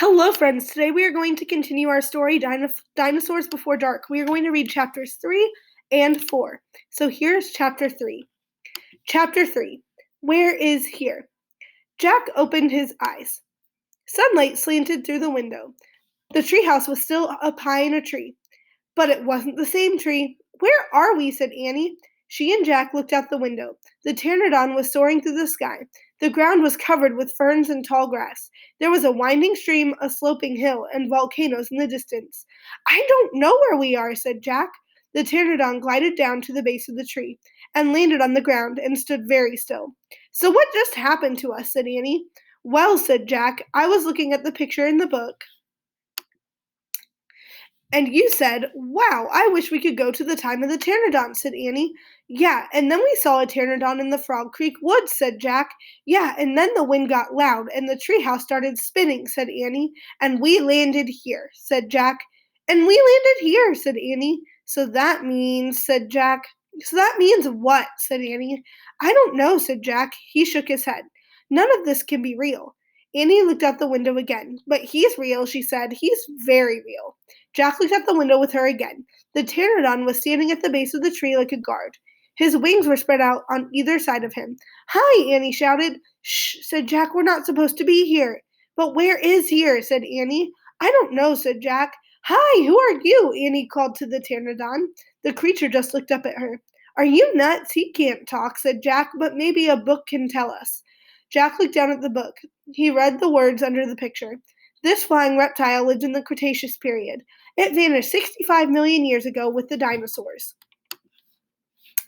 Hello, friends. Today we are going to continue our story, Dinosaurs Before Dark. We are going to read chapters 3 and 4. So here's chapter 3. Chapter 3. Where is here? Jack opened his eyes. Sunlight slanted through the window. The treehouse was still up high in a tree. But it wasn't the same tree. Where are we? Said Annie. She and Jack looked out the window. The pteranodon was soaring through the sky. The ground was covered with ferns and tall grass. There was a winding stream, a sloping hill, and volcanoes in the distance. I don't know where we are, said Jack. The pteranodon glided down to the base of the tree and landed on the ground and stood very still. So what just happened to us? Said Annie. Well, said Jack, I was looking at the picture in the book. And you said, wow, I wish we could go to the time of the pteranodon, said Annie. Yeah, and then we saw a pteranodon in the Frog Creek woods, said Jack. Yeah, and then the wind got loud and the treehouse started spinning, said Annie. And we landed here, said Jack. And we landed here, said Annie. So that means, said Jack. So that means what? Said Annie. I don't know, said Jack. He shook his head. None of this can be real. Annie looked out the window again. But he's real, she said. He's very real. Jack looked out the window with her again. The pteranodon was standing at the base of the tree like a guard. His wings were spread out on either side of him. Hi, Annie shouted. Shh, said Jack. We're not supposed to be here. But where is here? Said Annie. I don't know, said Jack. Hi, who are you? Annie called to the pteranodon. The creature just looked up at her. Are you nuts? He can't talk, said Jack, but maybe a book can tell us. Jack looked down at the book. He read the words under the picture. This flying reptile lived in the Cretaceous period. It vanished 65 million years ago with the dinosaurs.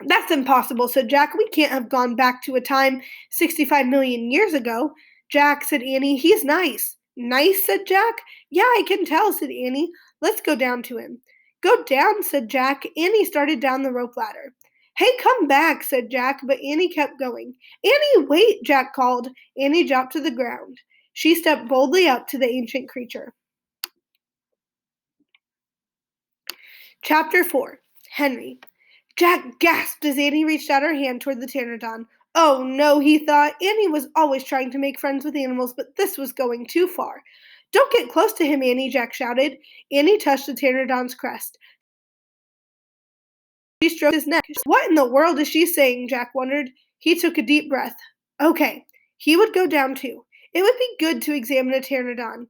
That's impossible, said Jack. We can't have gone back to a time 65 million years ago. Jack, said Annie. He's nice. Nice, said Jack. Yeah, I can tell, said Annie. Let's go down to him. Go down, said Jack. Annie started down the rope ladder. Hey, come back, said Jack, but Annie kept going. Annie, wait, Jack called. Annie dropped to the ground. She stepped boldly up to the ancient creature. Chapter 4. Henry. Jack gasped as Annie reached out her hand toward the pteranodon. Oh no, he thought. Annie was always trying to make friends with animals, but this was going too far. Don't get close to him, Annie, Jack shouted. Annie touched the pteranodon's crest. She stroked his neck. What in the world is she saying? Jack wondered. He took a deep breath. Okay, he would go down too. It would be good to examine a pteranodon.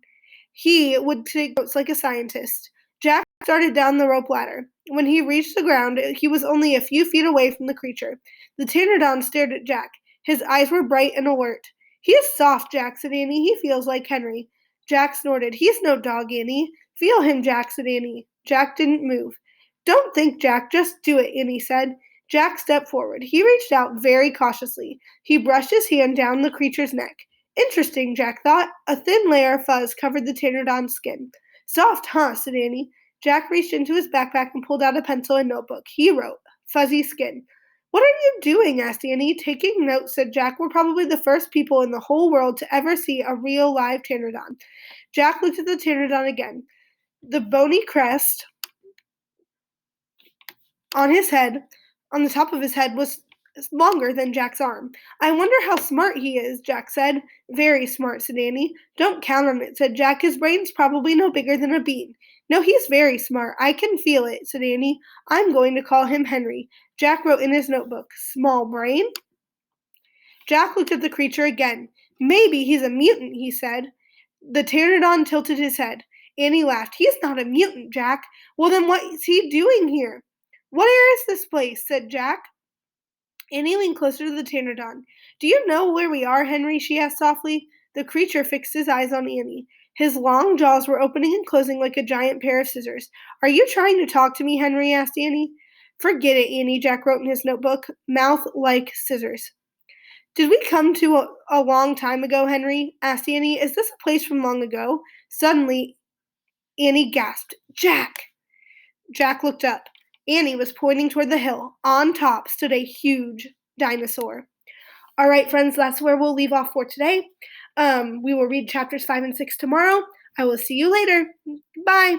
He would take notes like a scientist. Jack started down the rope ladder. When he reached the ground, he was only a few feet away from the creature. The pteranodon stared at Jack. His eyes were bright and alert. He is soft, Jack, said Annie. He feels like Henry. Jack snorted. He's no dog, Annie. Feel him, Jack, said Annie. Jack didn't move. Don't think, Jack. Just do it, Annie said. Jack stepped forward. He reached out very cautiously. He brushed his hand down the creature's neck. Interesting, Jack thought. A thin layer of fuzz covered the pteranodon's skin. Soft, huh? Said Annie. Jack reached into his backpack and pulled out a pencil and notebook. He wrote, Fuzzy skin. What are you doing? Asked Annie. Taking notes, said Jack. We're probably the first people in the whole world to ever see a real live pteranodon. Jack looked at the pteranodon again. The bony crest on his head, on the top of his head, was longer than Jack's arm. I wonder how smart he is, Jack said. Very smart, said Annie. Don't count on it, said Jack. His brain's probably no bigger than a bean. No, he's very smart. I can feel it, said Annie. I'm going to call him Henry. Jack wrote in his notebook, Small brain? Jack looked at the creature again. Maybe he's a mutant, he said. The pteranodon tilted his head. Annie laughed. He's not a mutant, Jack. Well, then what is he doing here? Where is this place? Said Jack. Annie leaned closer to the pteranodon. Do you know where we are, Henry? She asked softly. The creature fixed his eyes on Annie. His long jaws were opening and closing like a giant pair of scissors. Are you trying to talk to me, Henry? Asked Annie. Forget it, Annie, Jack wrote in his notebook. Mouth like scissors. Did we come to a long time ago, Henry? Asked Annie. Is this a place from long ago? Suddenly, Annie gasped. Jack! Jack looked up. Annie was pointing toward the hill. On top stood a huge dinosaur. All right, friends, that's where we'll leave off for today. We will read chapters 5 and 6 tomorrow. I will see you later. Bye.